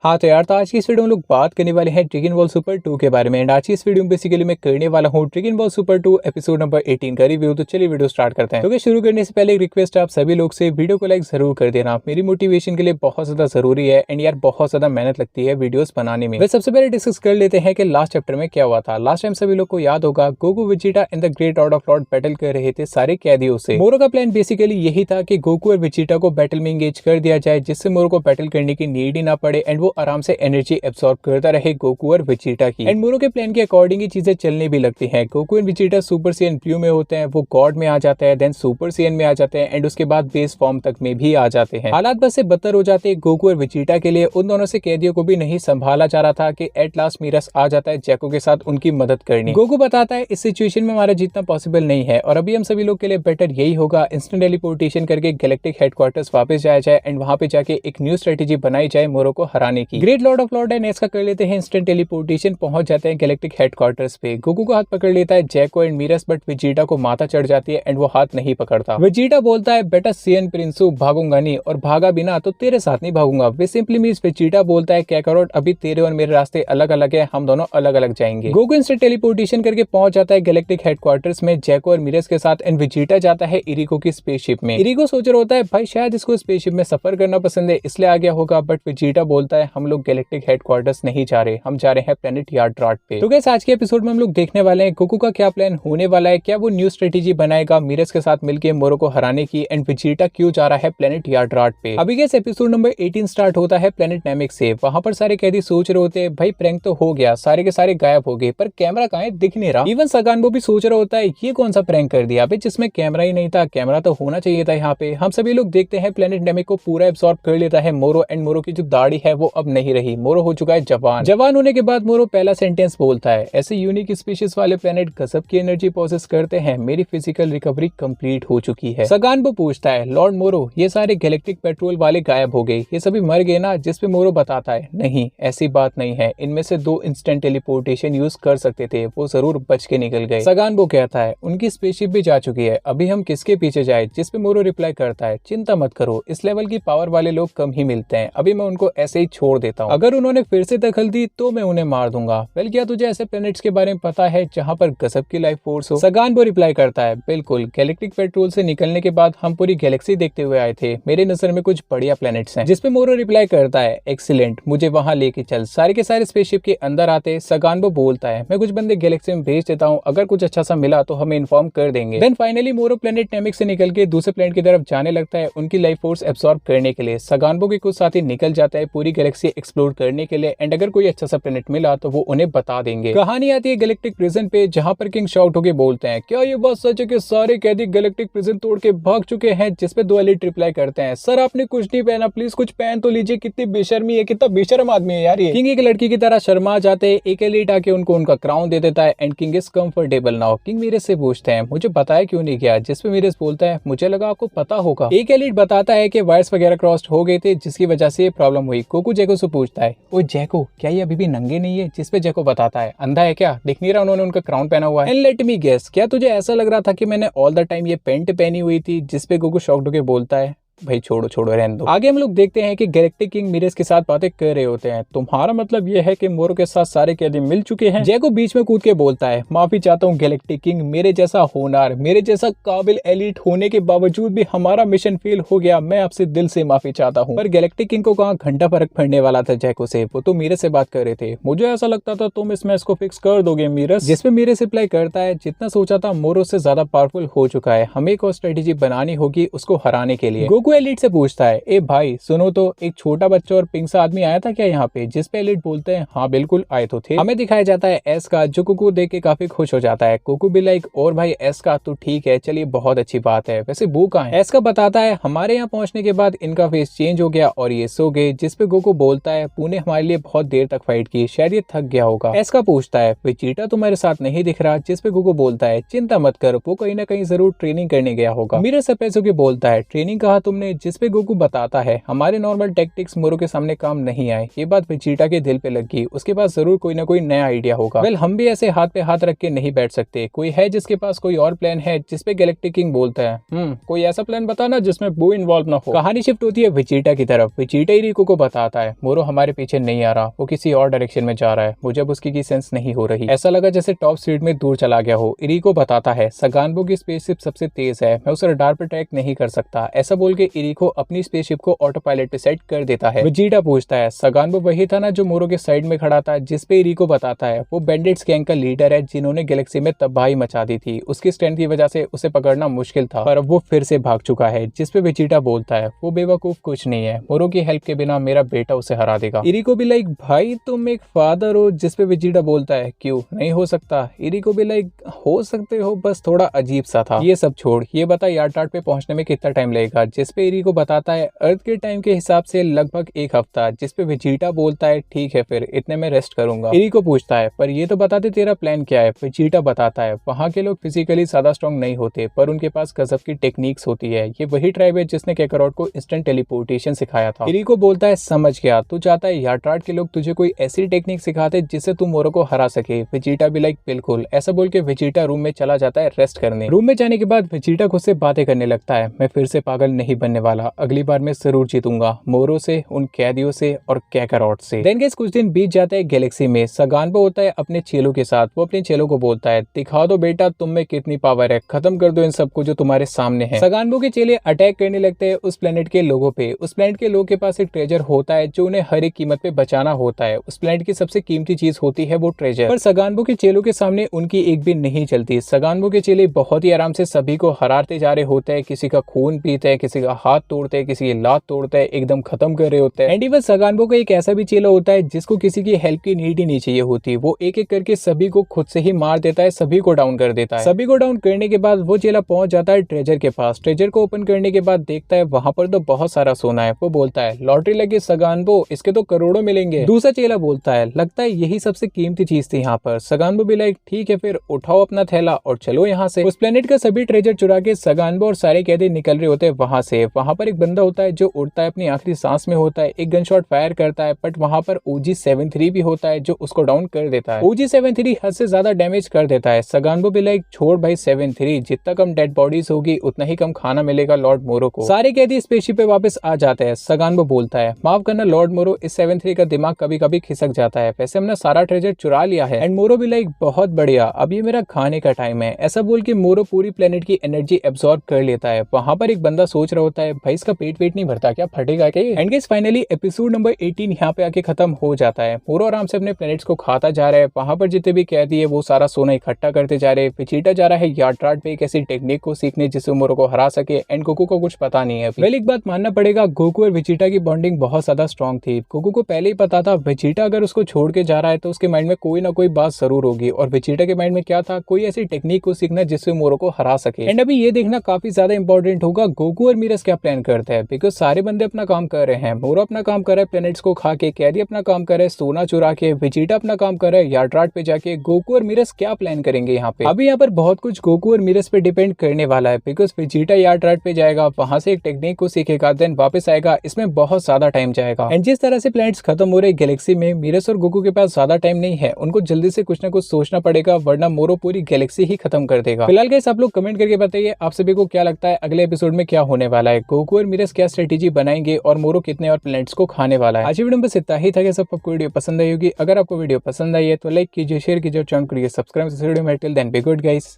हाँ तो यार, तो आज की इस वीडियो में लोग बात करने वाले हैं ड्रैगन बॉल सुपर 2 के बारे में। एंड आज की इस वीडियो में बेसिकली मैं करने वाला हूँ dragon ball super 2 episode number 18 का रिव्यू। तो चलिए वीडियो स्टार्ट करते हैं। तो शुरू करने से पहले एक रिक्वेस्ट है आप सभी लोग से, वीडियो को लाइक जरूर कर देना, मेरी मोटिवेशन के लिए बहुत ज्यादा जरूरी है। एंड यार बहुत ज्यादा मेहनत लगती है वीडियोस बनाने में। सबसे पहले डिस्कस कर लेते हैं कि लास्ट चैप्टर में क्या हुआ था। लास्ट टाइम सभी लोग को याद होगा, Goku Vegeta in the great Lord of Lord battle कर रहे थे सारे कैदियों से। मोरो का प्लान बेसिकली यही था कि गोकू और वेजिटा को बैटल में एंगेज कर दिया जाए, जिससे मोरो को बैटल करने की नीड ही ना पड़े एंड वो आराम से एनर्जी एब्सॉर्ब करता रहे गोकू और वेजिटा की। एंड मोरो के प्लान के अकॉर्डिंग ही चीजें चलने भी लगती हैं। Goku and Vegeta super Saiyan blue में होते हैं, वो गॉड में आ जाता है, देन सुपर सैयन में आ जाते हैं एंड उसके बाद बेस फॉर्म तक में भी आ जाते हैं। हालात बस से बदतर हो जाते हैं गोकू और वेजिटा के लिए। उन दोनों से कैदियों को भी नहीं संभाला जा रहा था कि एट लास्ट मीरस आ जाता है जैको के साथ उनकी मदद करनी। गोकू बताता है इस सिचुएशन में हमारा जीतना पॉसिबल नहीं है और अभी हम सभी लोग के लिए बेटर यही होगा इंस्टेंट टेलीपोर्टेशन करके गैलेक्टिक हेडक्वार्टर्स वापस जाया जाए एंड वहां पे जाके एक न्यू स्ट्रेटेजी बनाई जाए मोरो को हराने की। Great Lord of Lord and इसका कर लेते हैं इंस्टेंट टेलीपोर्टेशन, पहुंच जाते हैं गैलेक्टिक हेडक्वार्टर्स पे। गोकू को हाथ पकड़ लेता है जैको एंड मीरस, बट वेजिटा को माथा चढ़ जाती है एंड वो हाथ नहीं पकड़ता। वेजिटा बोलता है बेटा सैयन प्रिंसू भागूंगा नहीं, और भागा बिना तो तेरे साथ नहीं भागूंगा। वे सिंपली मीन्स वेजिटा बोलता है कैकारोट अभी तेरे और मेरे रास्ते अलग अलग है, हम दोनों अलग अलग जाएंगे। गोकू इंस्टेंट टेलीपोर्टेशन करके पहुंच जाता है गैलेक्टिक हेडक्वार्टर्स में जैको और मीरस के साथ एंड वेजिटा जाता है इरिको की स्पेसशिप में। इरिको सोच रहा होता है भाई शायद इसको स्पेसशिप में सफर करना पसंद है इसलिए आ गया होगा, बट वेजिटा बोलता है हम लोग गैलेक्टिक हेडक्वार्टर्स नहीं जा रहे, हम जा रहे हैं प्लेनेट यार्ड्राट पे। तो गाइस आज के एपिसोड में हम लोग देखने वाले हैं गोकू का क्या प्लान होने वाला है। क्या वो न्यू स्ट्रेटेजी बनाएगा मीरस के साथ मिलकर मोरो को हराने की, एंड वेजिटा क्यों जा रहा है प्लेनेट यार्ड्राट पे। अभी गाइस एपिसोड नंबर 18 स्टार्ट होता है प्लेनेट नेमिक से। वहां पर सारे कैदी सोच रहे होते हैं भाई प्रैंक तो हो गया, सारे के सारे गायब हो गए, पर कैमरा कहाँ है दिख नहीं रहा। इवन सगानबो भी सोच रहा होता है ये कौन सा प्रैंक कर दिया अबे, जिसमें कैमरा ही नहीं था, कैमरा तो होना चाहिए था यहाँ पे। हम सभी लोग देखते हैं प्लेनेट नेमिक को पूरा एब्सॉर्ब कर लेता है मोरो एंड मोरो की जो दाढ़ी है वो अब नहीं रही, मोरो हो चुका है जवान। जवान होने के बाद मोरो पहला सेंटेंस बोलता है ऐसे यूनिक स्पीशीज वाले प्लेनेट गजब की एनर्जी प्रोसेस करते हैं, मेरी फिजिकल रिकवरी कंप्लीट हो चुकी है। सगानबो पूछता है लॉर्ड मोरो ये सारे गैलेक्टिक पेट्रोल वाले गायब हो गए, ये सभी मर गए ना, जिसपे मोरो बताता है नहीं ऐसी बात नहीं है, इनमें से 2 इंस्टेंट टेलीपोर्टेशन यूज कर सकते थे, वो जरूर बच के निकल गए। सगानबो कहता है उनकी स्पेसशिप भी जा चुकी है, अभी हम किसके पीछे जाए, जिसपे मोरो रिप्लाई करता है चिंता मत करो, इस लेवल की पावर वाले लोग कम ही मिलते हैं, अभी मैं उनको ऐसे ही छोड़ देता हूँ, अगर उन्होंने फिर से दखल दी तो मैं उन्हें मार दूंगा। वेल क्या तुझे ऐसे प्लैनेट्स के बारे में पता है जहाँ पर गजब की लाइफ फोर्स हो। सगानबो रिप्लाई करता है बिल्कुल, गैलेक्टिक पेट्रोल से निकलने के बाद हम पूरी गैलेक्सी देखते हुए आए थे, मेरे नजर में कुछ बढ़िया प्लैनेट्स हैं। जिसपे मोरो रिप्लाई करता है एक्सीलेंट, मुझे वहां लेके चल। सारे के सारे स्पेसशिप के अंदर आते सगानबो बोलता है मैं कुछ बंदे गैलेक्सी में भेज देता हूँ, अगर कुछ अच्छा सा मिला तो हमें इन्फॉर्म कर देंगे। देन फाइनली मोरो प्लेनेट नेमिक से निकल के दूसरे प्लेनेट की तरफ जाने लगता है उनकी लाइफ फोर्स एब्सॉर्ब करने के लिए। सगानबो के कुछ साथी निकल जाता है पूरी गैलेक्सी एक्सप्लोर करने के लिए एंड अगर कोई अच्छा सा प्लेनेट मिला तो वो उन्हें बता देंगे। कहानी आती है गैलेक्टिक प्रिजन पे, जहाँ पर किंग शाउट होके बोलते हैं क्या ये बात सच है कि सारे कैदी गैलेक्टिक प्रिजन तोड़ के भाग चुके हैं, जिसपे 2 एलिट रिप्लाई करते हैं सर आपने कुछ नहीं पहना, प्लीज कुछ पहन तो लीजिए, कितनी बेशर्मी है, कितना बेशर्म आदमी है यार ये। किंग एक लड़की की तरह शर्मा जाते हैं, एक एलिट आके उनको उनका क्राउन दे देता है and king is comfortable now. King मीरस से पूछते हैं मुझे बताया क्यों नहीं गया, जिसपे मीरस बोलता है मुझे लगा आपको पता होगा। एक एलिट बताता है कि वायर्स वगैरह क्रॉस्ड हो गए थे जिसकी वजह से ये प्रॉब्लम हुई। गोकू जैको से पूछता है ओ जैको क्या ये अभी भी नंगे नहीं है, जिसपे जैको बताता है अंधा है क्या, दिख नहीं रहा उन्होंने उनका क्राउन पहना हुआ है। एंड लेट मी गेस, क्या तुझे ऐसा लग रहा था कि मैंने ऑल द टाइम ये पेंट पहनी हुई थी, जिसपे गोकू शॉक्ड होकर बोलता है भाई छोड़ो छोड़ो रहने दो। आगे हम लोग देखते हैं कि गैलेक्टिक किंग मीरस के साथ बातें कर रहे होते हैं, तुम्हारा मतलब ये है कि मोरो के साथ सारे कैदी मिल चुके हैं। जैको बीच में कूद के बोलता है माफी चाहता हूँ गैलेक्टिक किंग, मेरे जैसा होनहार मेरे जैसा काबिल एलिट होने के बावजूद भी हमारा मिशन फेल हो गया, मैं आपसे दिल से माफी चाहता हूँ। पर गैलेक्टिक किंग को कहाँ घंटा फर्क पड़ने वाला था जैको से, वो तो मीरस से बात कर रहे थे, मुझे ऐसा लगता था तुम इस मैच को फिक्स कर दोगे मीरस। जिसपे मीरस रिप्लाई करता है जितना सोचा था मोरो से ज्यादा पावरफुल हो चुका है, हमें एक और स्ट्रेटेजी बनानी होगी उसको हराने के लिए। गोकू एलिट से पूछता है ए भाई सुनो तो, एक छोटा बच्चा और पिंक सा आदमी आया था क्या यहाँ पे, जिसपे एलिट बोलते हैं हाँ बिल्कुल आए तो थे। हमें दिखाया जाता है एस का, जो कुकू देख के काफी खुश हो जाता है। कुकू भी लाइक और भाई एस का तो ठीक है चलिए बहुत अच्छी बात है, वैसे बू कहाँ है। एस का बताता है हमारे यहाँ पहुंचने के बाद इनका फेस चेंज हो गया और ये सो गए, जिसपे गोकू बोलता है पू ने हमारे लिए बहुत देर तक फाइट की, शायद ये थक गया होगा। एस का पूछता है वेजिटा तुम्हारे साथ नहीं दिख रहा, जिसपे गोकू बोलता है चिंता मत कर वो कहीं ना कहीं जरूर ट्रेनिंग करने गया होगा। मीरस सरप्राइज होकर बोलता है ट्रेनिंग कहा तो तुमने, जिसपे गोकू बताता है हमारे नॉर्मल टैक्टिक्स मोरो के सामने काम नहीं आए। ये बात वेजिटा के दिल पे लग गई, उसके पास जरूर कोई ना कोई नया आइडिया होगा। वेल हम भी ऐसे हाथ पे हाथ रख के नहीं बैठ सकते, कोई है जिसके पास कोई और प्लान है, जिसपे गैलेक्टिक किंग बोलता है कोई ऐसा प्लान बताना जिसमें बू इन्वॉल्व ना हो। कहानी शिफ्ट होती है वेजिटा की तरफ। वेजिटा इरिको को बताता है मोरो हमारे पीछे नहीं आ रहा, वो किसी और डायरेक्शन में जा रहा है, मुझे अब उसकी की सेंस नहीं हो रही, ऐसा लगा जैसे टॉप स्पीड में दूर चला गया हो। इरिको बताता है सगानबो की स्पेसशिप सबसे तेज है, मैं उसे रडार पर ट्रैक नहीं कर सकता। ऐसा बोल के इरिको अपनी स्पेसशिप को ऑटो पायलट पे सेट कर देता है। वेजिटा पूछता है सगानबो वही था ना जो मोरो के साइड में खड़ा था, जिसपे इरिको बताता है वो बैंडिट्स गैंग का लीडर है जिन्होंने गैलेक्सी में तबाही मचा दी थी, उसकी स्ट्रेंथ की वजह से उसे पकड़ना मुश्किल था, पर अब वो फिर से भाग चुका है। जिसपे वेजिटा बोलता है वो बेवकूफ कुछ नहीं है, मोरो की हेल्प के बिना मेरा बेटा उसे हरा देगा। इरिको भी लाइक भाई तुम एक फादर हो। जिसपे वेजिटा बोलता है क्यों नहीं हो सकता। इरिको भी लाइक हो सकते हो, बस थोड़ा अजीब सा था। ये सब छोड़, ये बता यार्टार्ट पे पहुंचने में कितना टाइम लगेगा। जिसपे इरिको बताता है अर्थ के टाइम के हिसाब से लगभग 1 हफ्ता। जिसपे वेजिटा बोलता है ठीक है फिर इतने में रेस्ट करूंगा। इरिको पूछता है पर ये तो बता दे तेरा प्लान क्या है। वेजिटा बताता है वहां के लोग फिजिकली ज्यादा स्ट्रॉन्ग नहीं होते, पर उनके पास गजब की टेक्निक्स होती है। ये वही ट्राइब है जिसने कैकारोट को इंस्टेंट टेलीपोर्टेशन सिखाया था। इरिको बोलता है समझ गया, तू चाहता है यार्टार्ट के लोग तुझे कोई ऐसी टेक्निक सिखाते जिससे तू मोरो को हरा सके। वेजिटा भी लाइक बिल्कुल। ऐसा बोल के वेजिटा रूम में चला जाता है रेस्ट करने। रूम में जाने के बाद वेजिटा खुद से बातें करने लगता है मैं फिर से पागल नहीं बनने वाला, अगली बार मैं जरूर जीतूंगा, मोरो से, उन कैदियों से और कैकारोट से। देन गाइस कुछ दिन बीत जाते हैं गैलेक्सी में। सगानबो होता है अपने चेलों के साथ। वो अपने चेलों को बोलता है दिखा दो बेटा तुम में कितनी पावर है, खत्म कर दो इन सबको जो तुम्हारे सामने है। सगानबो के चेले अटैक करने लगते हैं उस प्लेनेट के लोगों पे। उस प्लेनेट के लोगों के पास एक ट्रेजर होता है जो उन्हें हर एक कीमत पे बचाना होता है। उस प्लेनेट की सबसे कीमती चीज होती है वो ट्रेजर, पर सगानबो के चेलों के सामने उनकी एक भी नहीं चलती। सगानबो के चेले बहुत ही आराम से सभी को हराते जा रहे होते हैं, किसी का खून पीते हैं, किसी का हाथ तोड़ते हैं, किसी की लात तोड़ते हैं, एकदम खत्म कर रहे होते हैं। एंड इवन सगानबो का एक ऐसा भी चेला होता है जिसको किसी की हेल्प की नीड ही नहीं चाहिए होती, वो एक एक करके सभी को खुद से ही मार देता है, सभी को डाउन कर देता है। सभी को डाउन करने के बाद वो चेला पहुंच जाता है ट्रेजर के पास। ट्रेजर को ओपन करने के बाद देखता है वहां पर तो बहुत सारा सोना है। वो बोलता है लॉटरी लगी सगानबो, इसके तो करोड़ों मिलेंगे। दूसरा चेला बोलता है लगता है यही सबसे कीमती चीज थी यहाँ पर। सगानबो भी लाइक ठीक है फिर उठाओ अपना थैला और चलो यहाँ से। उस प्लेनेट का सभी ट्रेजर चुरा के सगानबो और सारे कैदी निकल रहे होते हैं वहां से। वहां पर एक बंदा होता है जो उड़ता है, अपनी आखिरी सांस में होता है, एक गन शॉट फायर करता है, बट वहां पर OG-73 भी होता है जो उसको डाउन कर देता है। OG-73 हद से ज्यादा डैमेज कर देता है। सगानबो भी लाइक छोड़ भाई 73, जितना कम डेड बॉडीज होगी उतना ही कम खाना मिलेगा लॉर्ड मोरो को। सारे कैदी स्पेसशिप पे वापस आ जाते हैं। सगानबो बोलता है माफ करना लॉर्ड मोरो, इस 73 का दिमाग कभी कभी खिसक जाता है, वैसे हमने सारा ट्रेजर चुरा लिया है। एंड मोरो भी लाइक बहुत बढ़िया, अब ये मेरा खाने का टाइम है। ऐसा बोल के मोरो पूरी प्लेनेट की एनर्जी एब्सॉर्ब कर लेता है। वहां पर एक बंदा सोच रहा होता है भाई इसका पेट वेट नहीं भरता क्या, फटेगा क्या। And guys finally episode number 18 यहाँ पे आके खत्म हो जाता है। मोरो आराम से अपने प्लेनेट्स को खाता जा रहा है। वहां पर जितने भी कैदी है वो सारा सोना इकट्ठा करते जा रहे हैं। वेजिटा जा रहा है यार्टार्ट पे एक ऐसी टेक्निक को सीखने जिससे मोरो को हरा सके। एंड गोकू को कुछ पता नहीं है। वेल एक बात मानना पड़ेगा, गोकू और वेजिटा की बॉन्डिंग बहुत ज्यादा स्ट्रॉन्ग थी। गोकू को पहले ही पता था वेजिटा अगर उसको छोड़ के जा रहा है तो उसके माइंड में कोई ना कोई बात जरूर होगी, और वेजिटा के माइंड में क्या था, कोई ऐसी टेक्निक को सीखना जिससे मोरो को हरा सके। एंड अभी ये देखना काफी ज्यादा इंपॉर्टेंट होगा गोकू और मीरस क्या प्लान करते हैं, बिकॉज सारे बंदे अपना काम कर रहे हैं। मोरो अपना काम कर रहा है प्लैनेट्स को खा के, कैरी अपना काम कर रहा है सोना चुरा के, वेजिटा अपना काम कर रहा है यार्टार्ट पे जाके। गोकू और मीरस क्या प्लान करेंगे यहाँ पे, अभी यहाँ पर बहुत कुछ गोकू और मीरस पे डिपेंड करने वाला है, बिकॉज वेजिटा यार्टार्ट पे जाएगा, वहां से एक टेक्निक को सीखेगा, देन वापस आएगा, इसमें बहुत ज्यादा टाइम जाएगा। एंड जिस तरह से प्लैनेट्स खत्म हो रहे गैलेक्सी में, मीरस और गोकू के पास ज्यादा टाइम नहीं है, उनको जल्दी से कुछ ना कुछ सोचना पड़ेगा, वरना मोरो पूरी गैलेक्सी ही खत्म कर देगा। फिलहाल गाइस आप लोग कमेंट करके बताइए आप सभी को क्या लगता है अगले एपिसोड में क्या होने वाला है, गोकू और मीरस क्या स्ट्रेटेजी बनाएंगे और मोरो कितने और प्लैनेट्स को खाने वाला है। आज वीडियो में बस इतना ही था। सब आपको वीडियो पसंद आई होगी, अगर आपको वीडियो पसंद आई है तो लाइक कीजिए, शेयर कीजिए, चैनल करिए subscribe. Till then be good guys.